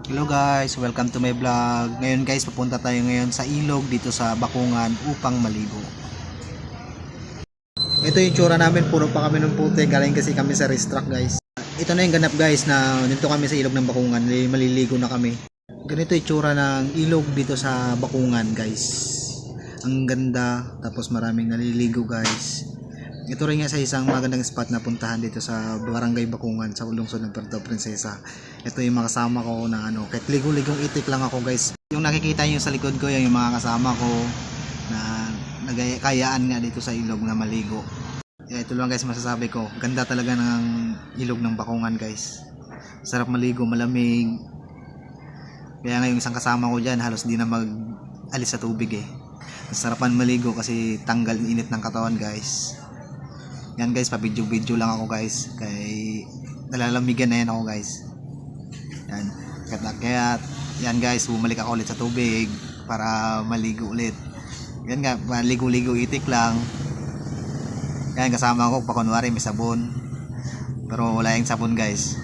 Hello guys, welcome to my vlog. Ngayon guys, papunta tayo ngayon sa ilog dito sa Bakungan upang maligo. Ito yung tsura namin, puro pa kami ng puti. Galing kasi kami sa racetrack guys. Ito na yung ganap guys na dito kami sa ilog ng Bakungan. Maliligo na kami. Ganito yung tsura ng ilog dito sa Bakungan guys. Ang ganda, tapos maraming naliligo guys. Ito rin nga sa isang magandang spot na puntahan dito sa Barangay Bakungan sa lungsod ng Puerto Princesa. Ito yung mga kasama ko na kahit ligo-ligong itik lang ako guys. Yung nakikita nyo sa likod ko, yung mga kasama ko na nagkayaan nga dito sa ilog na maligo. Ito lang guys masasabi ko, ganda talaga ng ilog ng Bakungan guys. Sarap maligo, malamig. Kaya nga yung isang kasama ko dyan, halos di na mag-alis sa tubig eh. Sarapan maligo kasi tanggal init ng katawan guys. Yan guys, pa-video lang ako guys. Kay nalalamigan na yan ako guys. Yan. Kaya yan guys, bumalik ako ulit sa tubig para maligo ulit. Yan nga, maligo-ligo itik lang. Yan, kasama ko pa kunwari may sabon. Pero wala yung sabon guys.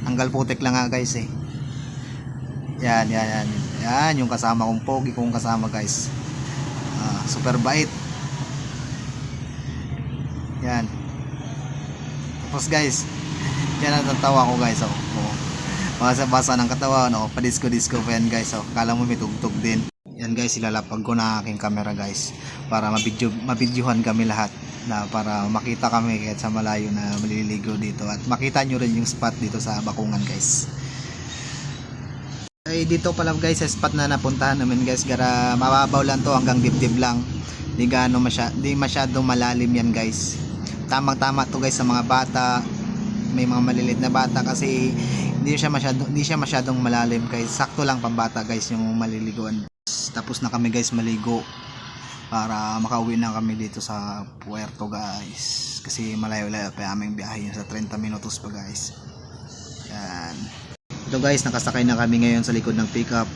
Tanggal putik lang nga guys eh. Yan. Yan yung kasama kong pogi kong kasama guys. Super bait. Yan. Tapos guys, yan ang tatawa ko guys. Basa ng katawan, pa-disco pa yan guys. Kala mo may tugtog din. Yan guys, ilalapag ko na aking camera guys para mabidyohan kami lahat, na para makita kami kahit sa malayo na maliligo dito, at makita nyo rin yung spot dito sa Bakungan guys. Ay dito pala guys sa spot na napuntahan namin guys, mababaw lang to, hanggang dibdib lang. Di masyadong malalim yan guys. Tamang-tama to guys sa mga bata, may mga maliliit na bata kasi hindi siya masyadong malalim guys. Sakto lang pambata guys yung maliliguan. Tapos na kami guys maligo para makauwi na kami dito sa Puerto guys. Kasi malayo-layo pa aming biyahe, sa 30 minutos pa guys. Yan. Ito guys, nakasakay na kami ngayon sa likod ng pickup.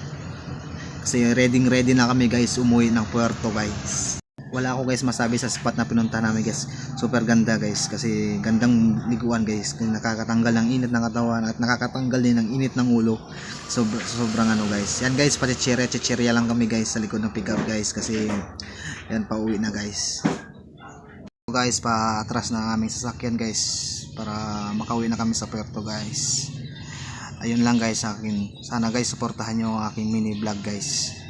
Kasi ready na kami guys umuwi ng Puerto guys. Wala ako guys masabi sa spot na pinuntahan namin guys. Super ganda guys, kasi gandang liguan guys. Nakakatanggal ng init ng katawan at nakakatanggal din ng init ng ulo. Sobrang guys. Yan guys, chichirya lang kami guys sa likod ng pickup guys, kasi yan, pauwi na guys. So guys, pa-atras na aming sasakyan guys para makauwi na kami sa Puerto guys. Ayun lang guys sa akin. Sana guys suportahan nyo ang aking mini vlog guys.